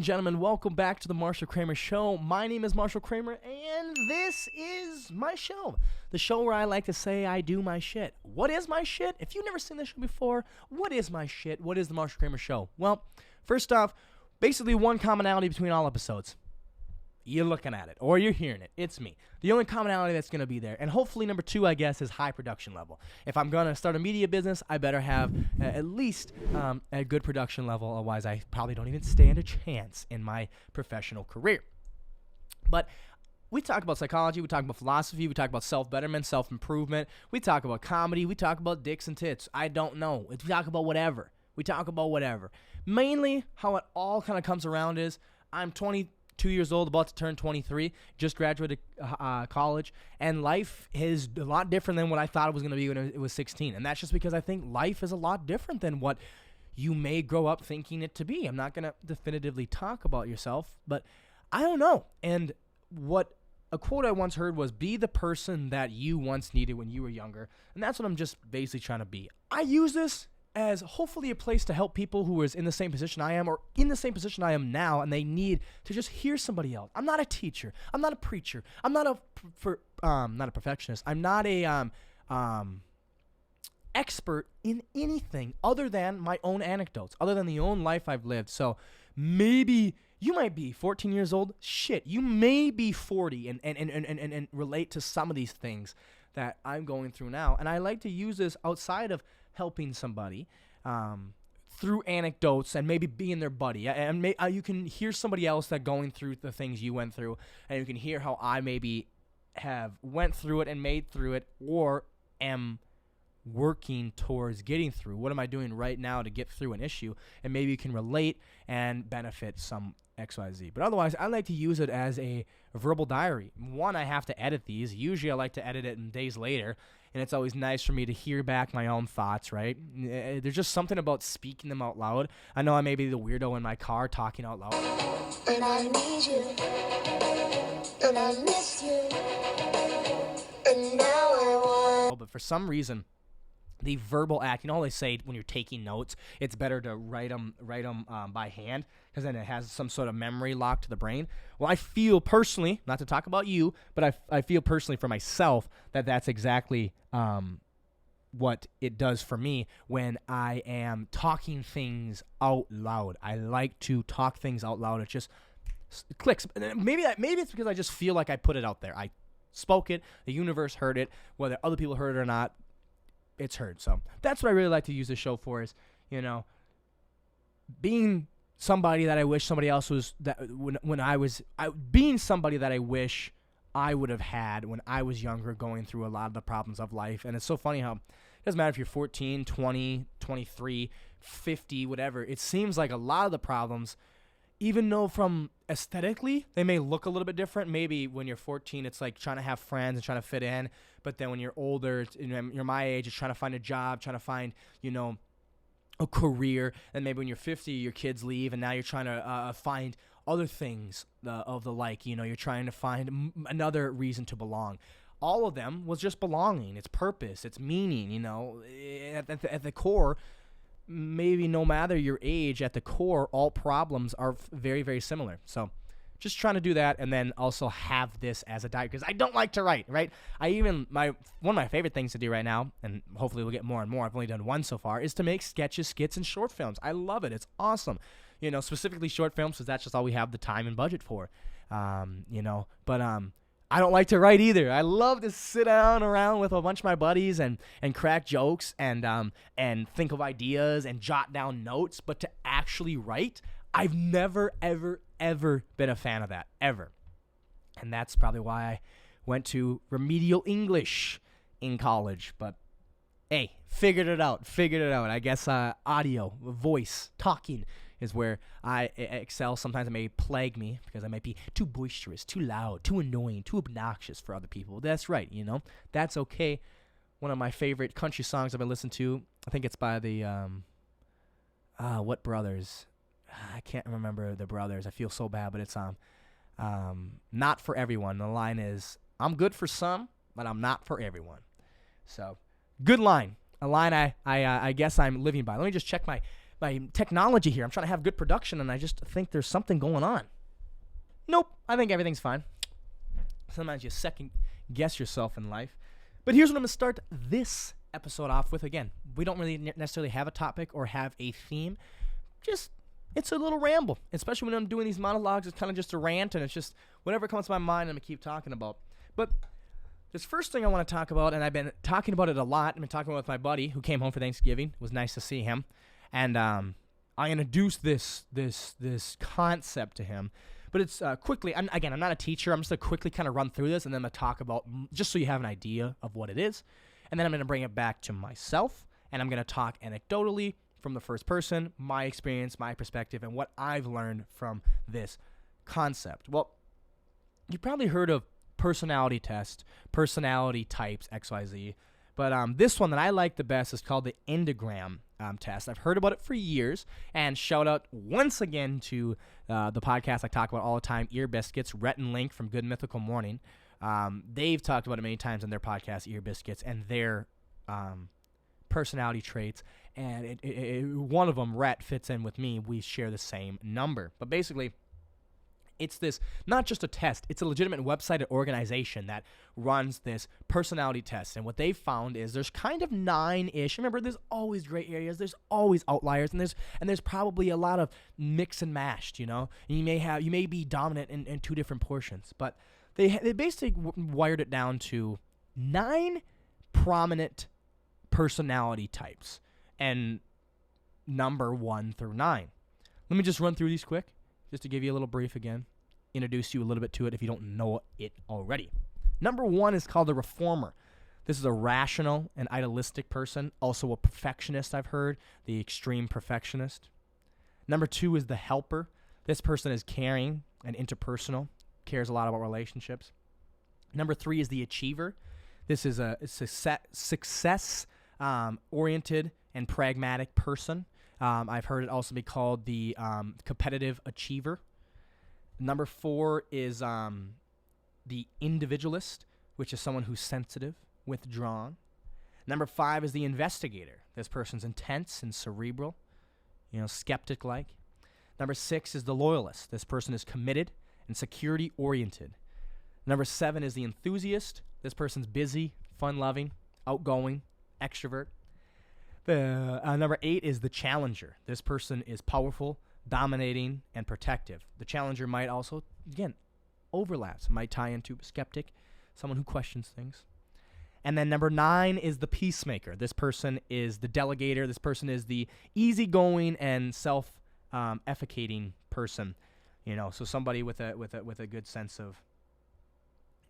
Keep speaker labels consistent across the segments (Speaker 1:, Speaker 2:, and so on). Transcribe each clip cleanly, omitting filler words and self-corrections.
Speaker 1: gentlemen, welcome back to the Marshal Kramer Show. My name is Marshal Kramer, and this is my show. The show where I like to say I do my shit. What is my shit? If you've never seen this show before, what is my shit? What is the Marshal Kramer Show? Well, first off, basically one commonality between all episodes. You're looking at it, or you're hearing it. It's me. The only commonality that's going to be there. And hopefully, number two, I guess, is high production level. If I'm going to start a media business, I better have at least a good production level. Otherwise, I probably don't even stand a chance in my professional career. But we talk about psychology. We talk about philosophy. We talk about self-betterment, self-improvement. We talk about comedy. We talk about dicks and tits. I don't know. We talk about whatever. Mainly, how it all kind of comes around is I'm 22 years old, about to turn 23, just graduated college, and life is a lot different than what I thought it was going to be when it was 16. And that's just because I think life is a lot different than what you may grow up thinking it to be. I'm not going to definitively talk about yourself, but I don't know. And what a quote I once heard was, be the person that you once needed when you were younger. And that's what I'm just basically trying to be. I use this as hopefully a place to help people who is in the same position I am or in the same position I am now, and they need to just hear somebody else. I'm not a teacher. I'm not a preacher. I'm not a perfectionist. I'm not a expert in anything other than my own anecdotes, other than the own life I've lived. So maybe you might be 14 years old. Shit, you may be 40 and relate to some of these things that I'm going through now. And I like to use this outside of helping somebody through anecdotes and maybe being their buddy. And you can hear somebody else that going through the things you went through, and you can hear how I maybe have went through it and made through it, or am working towards getting through. What am I doing right now to get through an issue? And maybe you can relate and benefit some XYZ. But otherwise, I like to use it as a verbal diary. One, I have to edit these. Usually I like to edit it in days later, and it's always nice for me to hear back my own thoughts, right? There's just something about speaking them out loud. I know I may be the weirdo in my car talking out loud.
Speaker 2: And I need you, and I miss you, and now I want.
Speaker 1: But for some reason, the verbal act, you know how they say when you're taking notes, it's better to write them by hand, because then it has some sort of memory lock to the brain. Well, I feel personally, not to talk about you, but I feel personally for myself that that's exactly what it does for me when I am talking things out loud. I like to talk things out loud. It just clicks. Maybe it's because I just feel like I put it out there. I spoke it. The universe heard it. Whether other people heard it or not, it's heard. So that's what I really like to use this show for, is, being somebody that I wish somebody else was, that being somebody that I wish I would have had when I was younger, going through a lot of the problems of life. And it's so funny how it doesn't matter if you're 14, 20, 23, 50, whatever. It seems like a lot of the problems, even though from aesthetically they may look a little bit different. Maybe when you're 14, it's like trying to have friends and trying to fit in. But then when you're older, you're my age, it's trying to find a job, trying to find, a career. And maybe when you're 50, your kids leave, and now you're trying to find other things of the like. You're trying to find another reason to belong. All of them was just belonging. It's purpose. It's meaning. At the core, maybe no matter your age, at the core, all problems are very, very similar. So just trying to do that, and then also have this as a diary, because I don't like to write, right? One of my favorite things to do right now, and hopefully we'll get more and more, I've only done one so far, is to make sketches, skits, and short films. I love it. It's awesome. Specifically short films, because that's just all we have the time and budget for. But I don't like to write either. I love to sit down around with a bunch of my buddies and crack jokes and think of ideas and jot down notes. But to actually write, I've never, ever, ever been a fan of that, ever. And that's probably why I went to remedial English in college. But hey, figured it out. I guess audio, voice, talking is where I excel. Sometimes it may plague me because I might be too boisterous, too loud, too annoying, too obnoxious for other people. That's right, That's okay. One of my favorite country songs I've been listening to, I think it's by the, what brothers? I can't remember the brothers. I feel so bad, but it's Not For Everyone. The line is, I'm good for some, but I'm not for everyone. So, good line. A line I guess I'm living by. Let me just check my technology here. I'm trying to have good production, and I just think there's something going on. Nope, I think everything's fine. Sometimes you second guess yourself in life. But here's what I'm going to start this episode off with. Again, we don't really necessarily have a topic or have a theme. Just, it's a little ramble. Especially when I'm doing these monologues, it's kind of just a rant, and it's just whatever comes to my mind, I'm going to keep talking about. But this first thing I want to talk about, and I've been talking about it a lot. I've been talking with my buddy who came home for Thanksgiving. It was nice to see him. And I introduced this concept to him. But it's quickly, I'm not a teacher. I'm just going to quickly kind of run through this, and then I'm going to talk about, just so you have an idea of what it is. And then I'm going to bring it back to myself, and I'm going to talk anecdotally from the first person, my experience, my perspective, and what I've learned from this concept. Well, you've probably heard of personality test, personality types, XYZ. But this one that I like the best is called the Enneagram Test. I've heard about it for years. And shout out once again to the podcast I talk about all the time, Ear Biscuits, Rhett and Link from Good Mythical Morning. They've talked about it many times in their podcast, Ear Biscuits, and their personality traits. And one of them, Rhett, fits in with me. We share the same number. But basically, it's this, not just a test, it's a legitimate website or organization that runs this personality test. And what they've found is there's kind of 9-ish. Remember, there's always gray areas, there's always outliers, and there's probably a lot of mix and mashed, you know? And you may be dominant in two different portions. But they basically wired it down to 9 prominent personality types, and number 1 through 9. Let me just run through these quick, just to give you a little brief again, introduce you a little bit to it if you don't know it already. Number 1 is called the reformer. This is a rational and idealistic person, also a perfectionist, I've heard, the extreme perfectionist. Number 2 is the helper. This person is caring and interpersonal, cares a lot about relationships. Number 3 is the achiever. This is a success-oriented and pragmatic person. I've heard it also be called the competitive achiever. Number 4 is the individualist, which is someone who's sensitive, withdrawn. Number 5 is the investigator. This person's intense and cerebral, skeptic-like. Number 6 is the loyalist. This person is committed and security-oriented. Number 7 is the enthusiast. This person's busy, fun-loving, outgoing, extrovert. Number 8 is the challenger. This person is powerful, dominating, and protective. The challenger might also, again, overlaps. Might tie into skeptic, someone who questions things. And then number 9 is the peacemaker. This person is the delegator. This person is the easygoing and self-efficating person. So somebody with a good sense of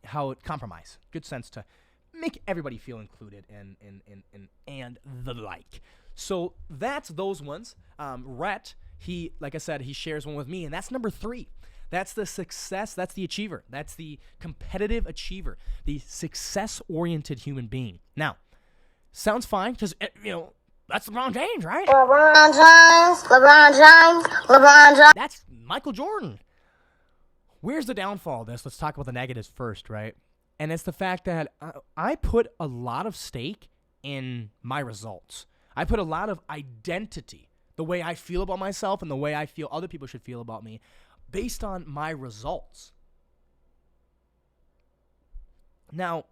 Speaker 1: how it compromise, good sense to make everybody feel included and the like. So that's those ones. Rhett, like I said, he shares one with me, and that's number 3. That's the success. That's the achiever. That's the competitive achiever, the success-oriented human being. Now, sounds fine because, that's LeBron James, right?
Speaker 2: LeBron James.
Speaker 1: That's Michael Jordan. Where's the downfall of this? Let's talk about the negatives first, right? And it's the fact that I put a lot of stake in my results. I put a lot of identity, the way I feel about myself and the way I feel other people should feel about me, based on my results. Now,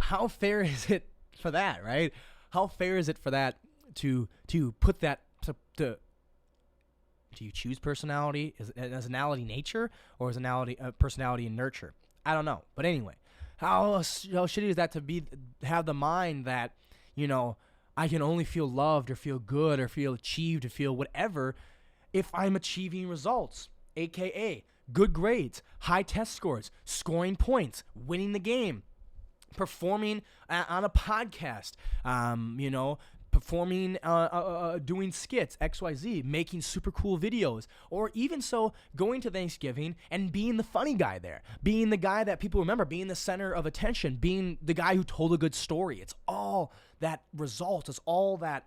Speaker 1: how fair is it for that, right? How fair is it for that to put that to do you choose personality? Is personality nature, or is personality and nurture? I don't know. But anyway, how shitty is that to have the mind that, I can only feel loved or feel good or feel achieved or feel whatever if I'm achieving results, a.k.a. good grades, high test scores, scoring points, winning the game, performing on a podcast, performing, doing skits, XYZ, making super cool videos, or even so going to Thanksgiving and being the funny guy there, being the guy that people remember, being the center of attention, being the guy who told a good story. It's all that result. It's all that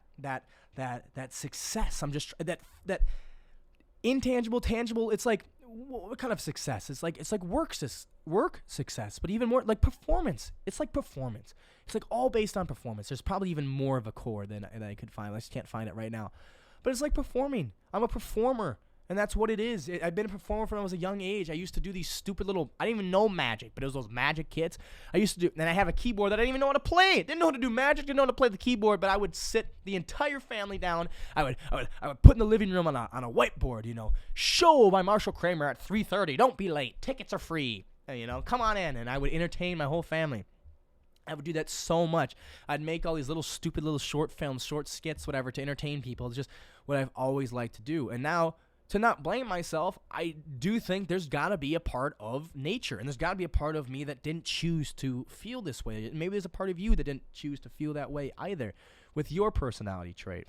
Speaker 1: success. I'm just that intangible, tangible. It's like what kind of success? It's like work success, but even more like performance. It's like performance. It's like all based on performance. There's probably even more of a core than I could find. I just can't find it right now. But it's like performing. I'm a performer, and that's what it is. I've been a performer from when I was a young age. I used to do these stupid little, I didn't even know magic, but it was those magic kits. I used to do, and I have a keyboard that I didn't even know how to play. Didn't know how to do magic, didn't know how to play the keyboard, but I would sit the entire family down. I would put in the living room on a whiteboard, show by Marshal Kramer at 3:30. Don't be late. Tickets are free. Come on in. And I would entertain my whole family. I would do that so much. I'd make all these little stupid little short films, short skits, whatever, to entertain people. It's just what I've always liked to do. And now, to not blame myself, I do think there's got to be a part of nature, and there's got to be a part of me that didn't choose to feel this way. Maybe there's a part of you that didn't choose to feel that way either with your personality trait.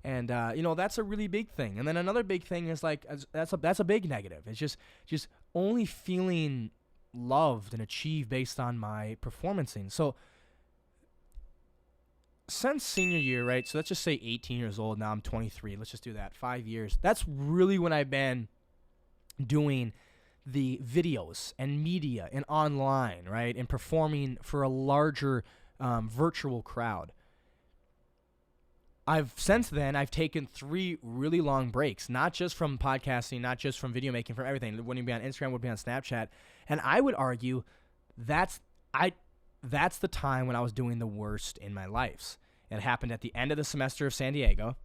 Speaker 1: And, that's a really big thing. And then another big thing is, like, that's a big negative. It's just only feeling loved and achieved based on my performancing. So since senior year, right? So let's just say 18 years old. Now I'm 23. Let's just do that. 5 years. That's really when I've been doing the videos and media and online, right? And performing for a larger virtual crowd. Since then, I've taken 3 really long breaks, not just from podcasting, not just from video making, from everything. It wouldn't be on Instagram, would be on Snapchat. And I would argue that's the time when I was doing the worst in my life. It happened at the end of the semester of San Diego.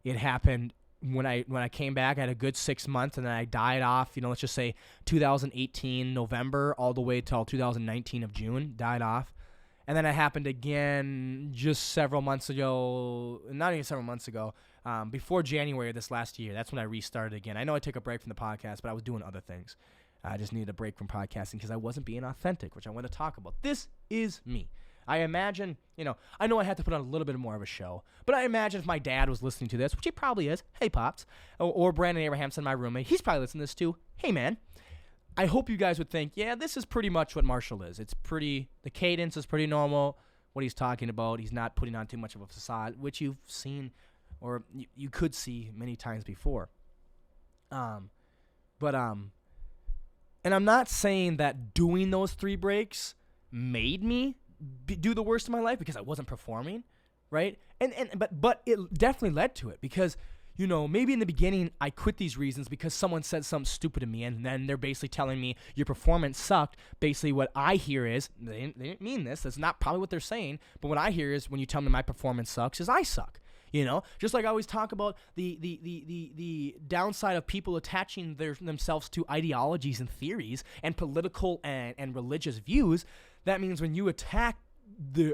Speaker 1: It happened when I came back. I had a good 6 months, and then I died off, let's just say 2018 November all the way till 2019 of June, died off. And then it happened again just several months ago, not even several months ago, before January of this last year. That's when I restarted again. I know I took a break from the podcast, but I was doing other things. I just needed a break from podcasting because I wasn't being authentic, which I want to talk about. This is me. I imagine, I know I had to put on a little bit more of a show, but I imagine if my dad was listening to this, which he probably is, hey, Pops, or Brandon Abrahamson, my roommate, he's probably listening to this too. Hey, man. I hope you guys would think, yeah, this is pretty much what Marshall is. The cadence is pretty normal, what he's talking about. He's not putting on too much of a facade, which you've seen or you could see many times before. And I'm not saying that doing those 3 breaks made me do the worst of my life because I wasn't performing, right? But it definitely led to it because maybe in the beginning I quit these reasons because someone said something stupid to me, and then they're basically telling me your performance sucked. Basically what I hear is, they didn't mean this, that's not probably what they're saying, but what I hear is when you tell me my performance sucks is I suck. Just like I always talk about the downside of people attaching themselves to ideologies and theories and political and religious views. That means when you attack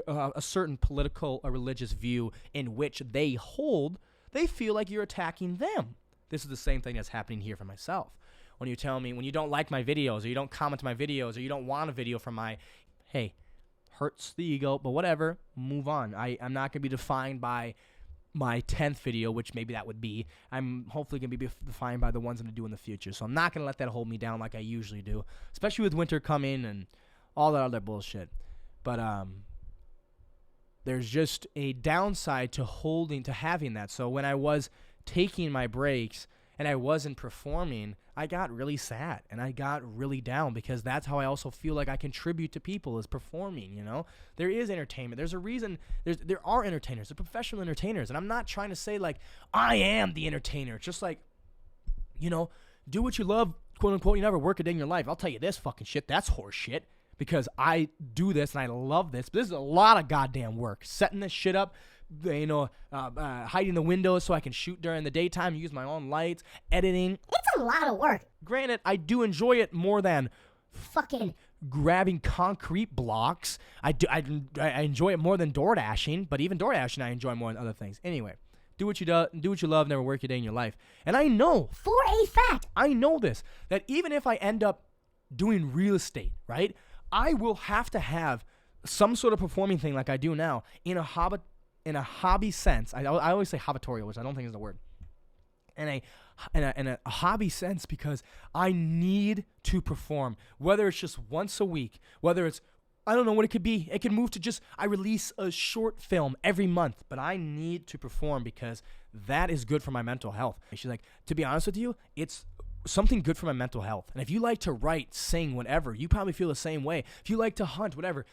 Speaker 1: a certain political or religious view in which they hold, they feel like you're attacking them. This is the same thing that's happening here for myself. When you tell me, when you don't like my videos, or you don't comment my videos, or you don't want a video from hey, hurts the ego, but whatever, move on. I'm not going to be defined by my 10th video, which maybe that would be. I'm hopefully going to be defined by the ones I'm going to do in the future. So I'm not going to let that hold me down like I usually do, especially with winter coming and all that other bullshit. But there's just a downside to having that. So when I was taking my breaks and I wasn't performing, I got really sad and I got really down because that's how I also feel like I contribute to people is performing, There is entertainment. There's a reason there are entertainers, they're professional entertainers. And I'm not trying to say like, I am the entertainer. It's just like, do what you love, quote unquote. You never work a day in your life. I'll tell you this fucking shit. That's horse shit. Because I do this and I love this. But this is a lot of goddamn work. Setting this shit up, hiding the windows so I can shoot during the daytime, use my own lights, editing.
Speaker 2: It's a lot of work.
Speaker 1: Granted, I do enjoy it more than fucking grabbing concrete blocks. I enjoy it more than door dashing, but even door dashing I enjoy more than other things. Anyway, do what you love, never work a day in your life. And I know,
Speaker 2: for a fact,
Speaker 1: I know this, that even if I end up doing real estate, right? I will have to have some sort of performing thing like I do now in a hobby sense. I always say hobbitorial, which I don't think is the word. In a hobby sense, because I need to perform, whether it's just once a week, whether it's, I don't know what it could be. It can move to just, I release a short film every month, but I need to perform because that is good for my mental health. She's like, to be honest with you, it's something good for my mental health. And if you like to write, sing, whatever, you probably feel the same way. If you like to hunt, whatever,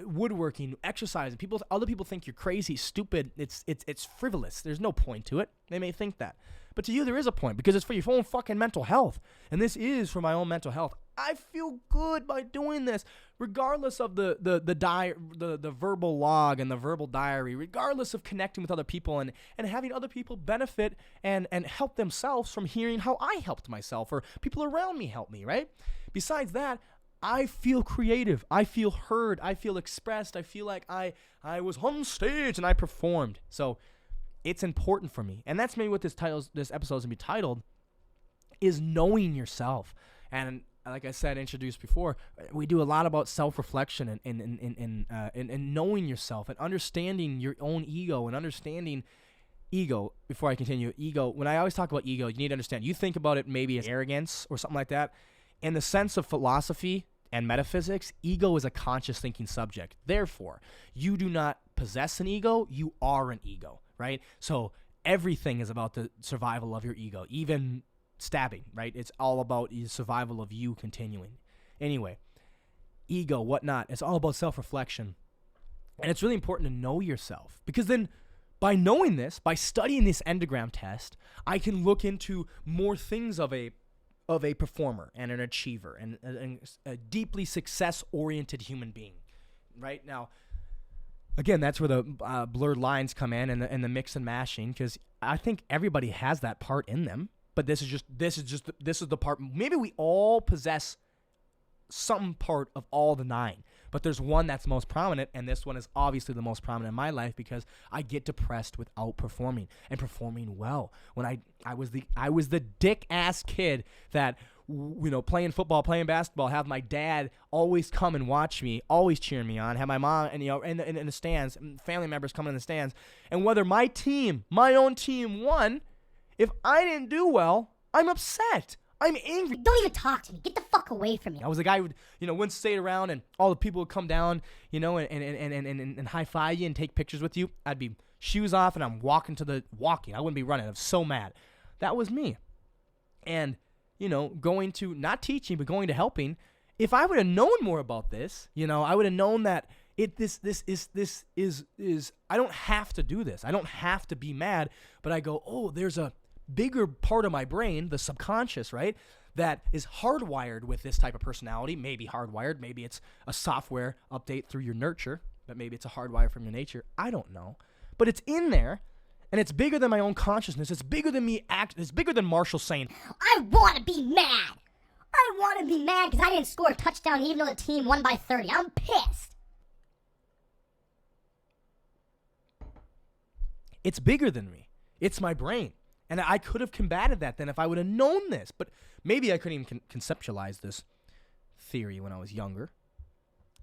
Speaker 1: woodworking, exercising, other people think you're crazy, stupid. It's frivolous. There's no point to it. They may think that. But to you, there is a point because it's for your own fucking mental health. And this is for my own mental health. I feel good by doing this, regardless of the verbal log and the verbal diary, regardless of connecting with other people and having other people benefit and help themselves from hearing how I helped myself or people around me help me, right? Besides that, I feel creative. I feel heard. I feel expressed. I feel like I was on stage and I performed. So it's important for me. And that's maybe what this episode is going to be titled, is knowing yourself. And like I said, introduced before, we do a lot about self-reflection and knowing yourself and understanding your own ego and understanding ego. Before I continue, ego, when I always talk about ego, you need to understand, you think about it maybe as arrogance or something like that. In the sense of philosophy and metaphysics, ego is a conscious thinking subject. Therefore, you do not possess an ego, you are an ego, right? So everything is about the survival of your ego, even stabbing, right? It's all about the survival of you continuing. Anyway, ego, whatnot, it's all about self-reflection. And it's really important to know yourself, because then by knowing this, by studying this Enneagram test, I can look into more things of a performer and an achiever and a deeply success-oriented human being, right? Now, again, that's where the blurred lines come in and the mix and mashing, because I think everybody has that part in them. But this is the part. Maybe we all possess some part of all the 9, but there's one that's most prominent, and this one is obviously the most prominent in my life because I get depressed without performing and performing well. When I was the dick ass kid that, you know, playing football, playing basketball, have my dad always come and watch me, always cheering me on, have my mom and, you know, in the stands, family members coming in the stands, and whether my own team won. If I didn't do well, I'm upset. I'm angry.
Speaker 3: Don't even talk to me. Get the fuck away from me.
Speaker 1: I was the guy who would, you know, wouldn't stay around and all the people would come down, you know, and high-five you and take pictures with you. I'd be shoes off and I'm walking. I wouldn't be running. I was so mad. That was me. And, you know, going to, not teaching, but going to helping, if I would have known more about this, you know, I would have known that this is I don't have to do this. I don't have to be mad, but I go, oh, there's a bigger part of my brain, the subconscious, right, that is hardwired with this type of personality. Maybe hardwired, maybe it's a software update through your nurture, but maybe it's a hardwire from your nature. I don't know. But it's in there, and it's bigger than my own consciousness. It's bigger than me it's bigger than Marshal saying,
Speaker 3: I want to be mad. I want to be mad because I didn't score a touchdown even though the team won by 30. I'm pissed.
Speaker 1: It's bigger than me. It's my brain. And I could have combated that then if I would have known this. But maybe I couldn't even conceptualize this theory when I was younger.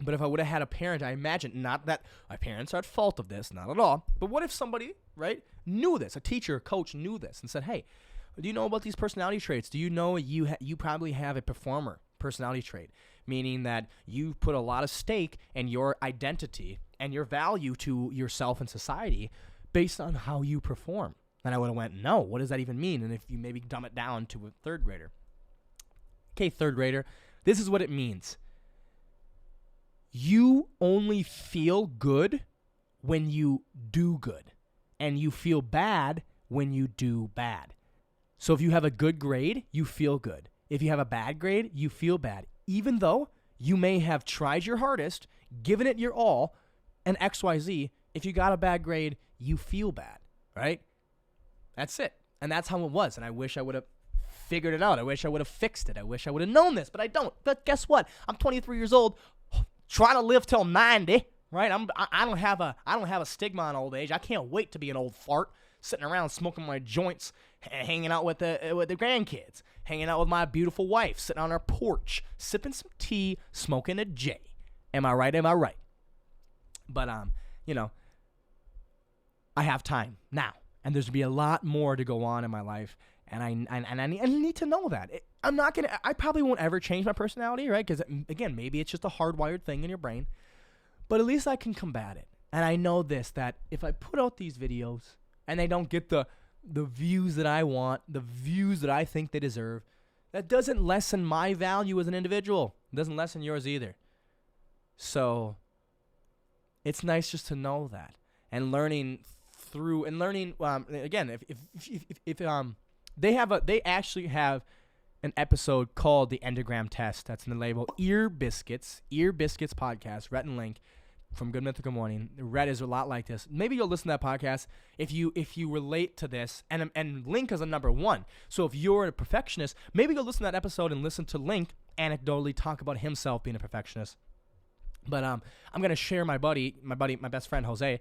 Speaker 1: But if I would have had a parent, I imagine, not that my parents are at fault of this, not at all. But what if somebody, right, knew this, a teacher, a coach knew this and said, hey, do you know about these personality traits? Do you know you probably have a performer personality trait, meaning that you put a lot of stake in your identity and your value to yourself and society based on how you perform? And I would have went, no, what does that even mean? And if you maybe dumb it down to a third grader. Okay, third grader, this is what it means. You only feel good when you do good. And you feel bad when you do bad. So if you have a good grade, you feel good. If you have a bad grade, you feel bad. Even though you may have tried your hardest, given it your all, and XYZ, if you got a bad grade, you feel bad, right? That's it. And that's how it was. And I wish I would have figured it out. I wish I would have fixed it. I wish I would have known this, but I don't. But guess what? I'm 23 years old, trying to live till 90, right? I don't have a stigma on old age. I can't wait to be an old fart, sitting around smoking my joints, hanging out with the grandkids, hanging out with my beautiful wife, sitting on our porch, sipping some tea, smoking a J. Am I right? Am I right? But you know, I have time now. And there's going to be a lot more to go on in my life, and I need to know that. I probably won't ever change my personality, right? Because, again, maybe it's just a hardwired thing in your brain, but at least I can combat it. And I know this, that if I put out these videos and they don't get the views that I want, the views that I think they deserve, that doesn't lessen my value as an individual. It doesn't lessen yours either. So it's nice just to know that, and learning again, if they actually have an episode called the Endogram Test. That's in the label Ear Biscuits podcast. Rhett and Link from Good Mythical Morning. Rhett is a lot like this. Maybe you'll listen to that podcast if you relate to this. And Link is a number one. So if you're a perfectionist, maybe you'll listen to that episode and listen to Link anecdotally talk about himself being a perfectionist. But I'm gonna share my best friend Jose.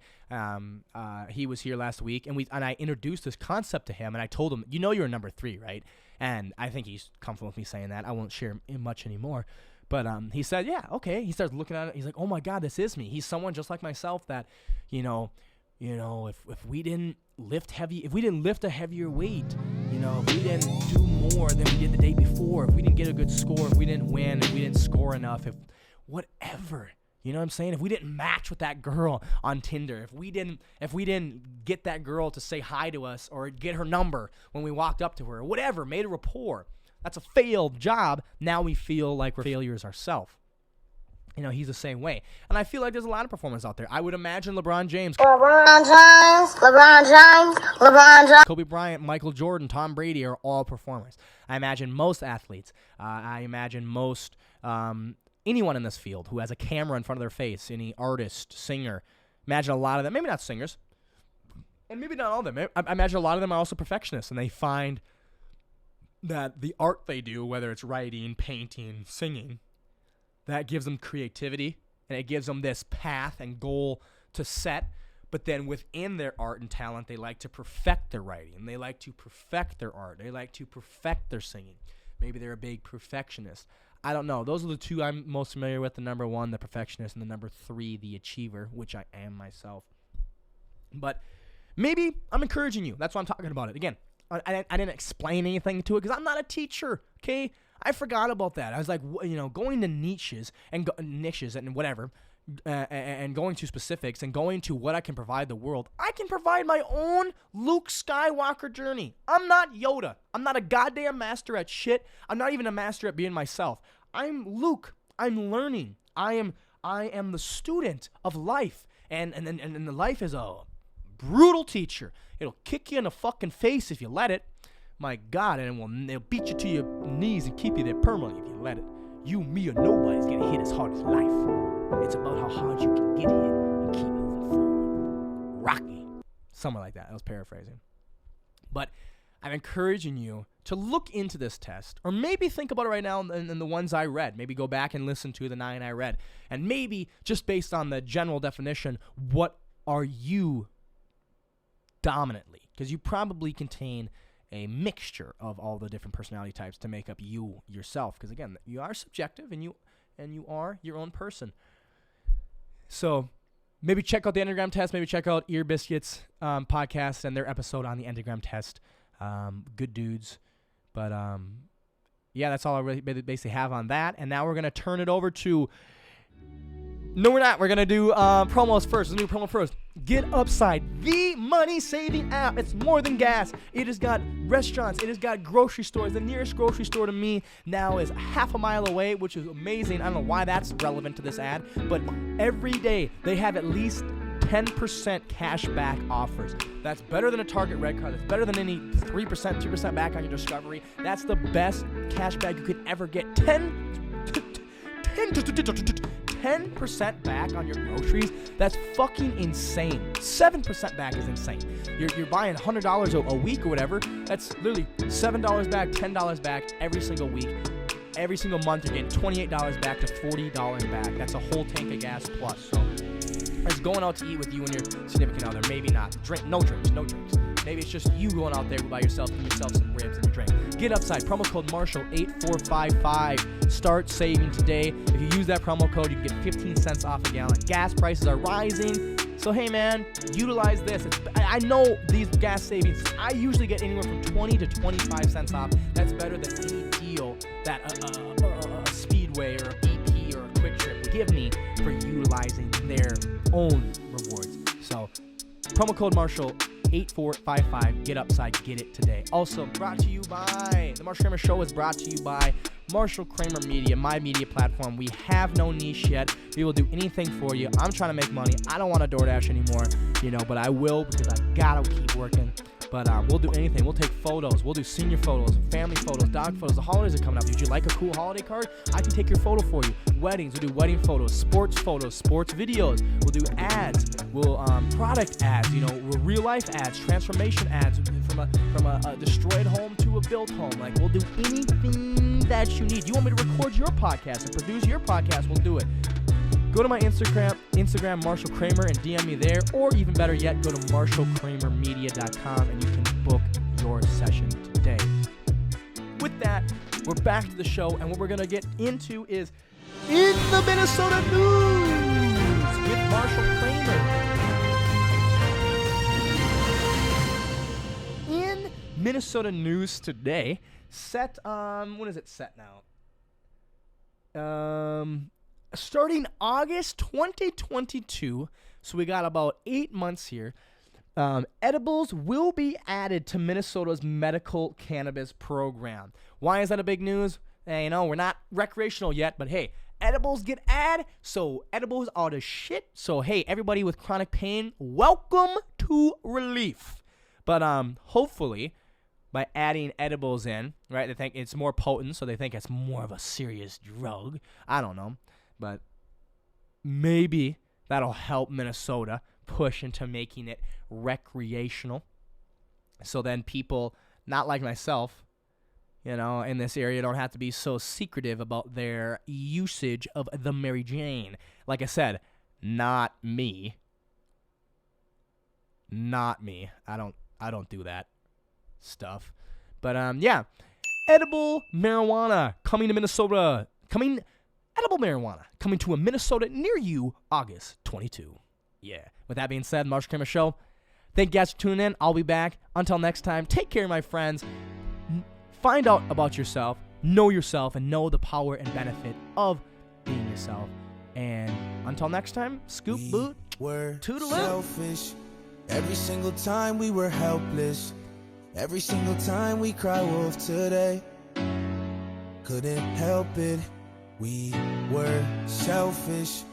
Speaker 1: He was here last week, and I introduced this concept to him, and I told him, you're a number 3, right? And I think he's comfortable with me saying that. I won't share much anymore. But he said, yeah, okay. He starts looking at it. He's like, oh my God, this is me. He's someone just like myself that, if we didn't lift a heavier weight, if we didn't do more than we did the day before, if we didn't get a good score, if we didn't win, if we didn't score enough, if whatever, you know what I'm saying? If we didn't match with that girl on Tinder, if we didn't get that girl to say hi to us or get her number when we walked up to her, or whatever, made a rapport, that's a failed job. Now we feel like we're failures ourselves. He's the same way. And I feel like there's a lot of performers out there. I would imagine LeBron James, Kobe Bryant, Michael Jordan, Tom Brady are all performers. I imagine most athletes. I imagine most anyone in this field who has a camera in front of their face, any artist, singer. Imagine a lot of them, maybe not singers, and maybe not all of them. I imagine a lot of them are also perfectionists, and they find that the art they do, whether it's writing, painting, singing, that gives them creativity, and it gives them this path and goal to set. But then within their art and talent, they like to perfect their writing. They like to perfect their art. They like to perfect their singing. Maybe they're a big perfectionist. I don't know. Those are the two I'm most familiar with. The number 1, the perfectionist, and the number 3, the achiever, which I am myself. But maybe I'm encouraging you. That's why I'm talking about it. Again, I didn't explain anything to it because I'm not a teacher, okay? I forgot about that. I was like, going to niches and whatever, and going to specifics and going to what I can provide the world. I can provide my own Luke Skywalker journey. I'm not Yoda. I'm not a goddamn master at shit. I'm not even a master at being myself. I'm Luke. I'm learning. I am the student of life, and the life is a brutal teacher. It'll kick you in the fucking face if you let it. My God, and it'll beat you to your knees and keep you there permanently if you let it. You, me, or nobody's gonna hit as hard as life. It's about how hard you can get hit and keep moving forward. Rocky. Somewhere like that. I was paraphrasing. But I'm encouraging you to look into this test, or maybe think about it right now in the ones I read. Maybe go back and listen to the 9 I read. And maybe, just based on the general definition, what are you dominantly? Because you probably contain a mixture of all the different personality types to make up you yourself. Because again, you are subjective, and you are your own person. So maybe check out the Enneagram Test. Maybe check out Ear Biscuits podcast and their episode on the Enneagram Test. Good dudes. But yeah, that's all I really basically have on that. And now we're gonna turn it over to. No, we're not. We're going to do promos first. Let's do promo first. Get Upside, the money-saving app. It's more than gas. It has got restaurants. It has got grocery stores. The nearest grocery store to me now is half a mile away, which is amazing. I don't know why that's relevant to this ad, but every day they have at least 10% cash back offers. That's better than a Target Red Card. That's better than any 3%, 2% back on your Discovery. That's the best cash back you could ever get. 10% back on your groceries. That's fucking insane. 7% back is insane. You're buying $100 a week or whatever. That's literally $7 back, $10 back every single week. Every single month you're getting $28 back to $40 back. That's a whole tank of gas plus. So it's going out to eat with you and your significant other. Maybe not. No drinks. Maybe it's just you going out there by yourself, getting yourself some ribs and a drink. Get Upside, promo code Marshal 8455. Start saving today. If you use that promo code, you can get 15 cents off a gallon. Gas prices are rising. So hey man, utilize this. I know these gas savings, I usually get anywhere from 20 to 25 cents off. That's better than any deal that a Speedway or a BP or a Quick Trip would give me for utilizing their own rewards. So promo code Marshal 8455. Get Upside, get it today. Also brought to you by, the Marshal Kramer Show is brought to you by Marshal Kramer Media, my media platform. We have no niche yet. We will do anything for you. I'm trying to make money. I don't want to DoorDash anymore, but I will because I gotta keep working. But we'll do anything. We'll take photos. We'll do senior photos, family photos, dog photos. The holidays are coming up. Would you like a cool holiday card? I can take your photo for you. Weddings. We'll do wedding photos, sports videos. We'll do ads. We'll product ads. Real life ads, transformation ads from a destroyed home to a built home. Like, we'll do anything that you need. You want me to record your podcast and produce your podcast? We'll do it. Go to my Instagram, Marshal Kramer, and DM me there. Or even better yet, go to marshalkramermedia.com and you can book your session today. With that, we're back to the show, and what we're going to get into is In the Minnesota News with Marshal Kramer. In Minnesota News today, set when is it set now? Starting August 2022, so we got about 8 months here, edibles will be added to Minnesota's medical cannabis program. Why is that a big news? We're not recreational yet, but hey, edibles get added, so edibles are the shit. So hey, everybody with chronic pain, welcome to relief. But hopefully, by adding edibles in, right, they think it's more potent, so they think it's more of a serious drug. I don't know. But maybe that'll help Minnesota push into making it recreational. So then people, not like myself, in this area don't have to be so secretive about their usage of the Mary Jane. Like I said, not me. Not me. I don't do that stuff. But edible marijuana coming to Minnesota. Edible marijuana coming to a Minnesota near you, August 22. Yeah. With that being said, Marshal Kramer Show. Thank you guys for tuning in. I'll be back. Until next time, take care, my friends. Find out about yourself, know yourself, and know the power and benefit of being yourself. And until next time, scoop boot, toodaloo.
Speaker 4: Selfish. Every single time we were helpless. Every single time we cry wolf today. Couldn't help it. We were selfish.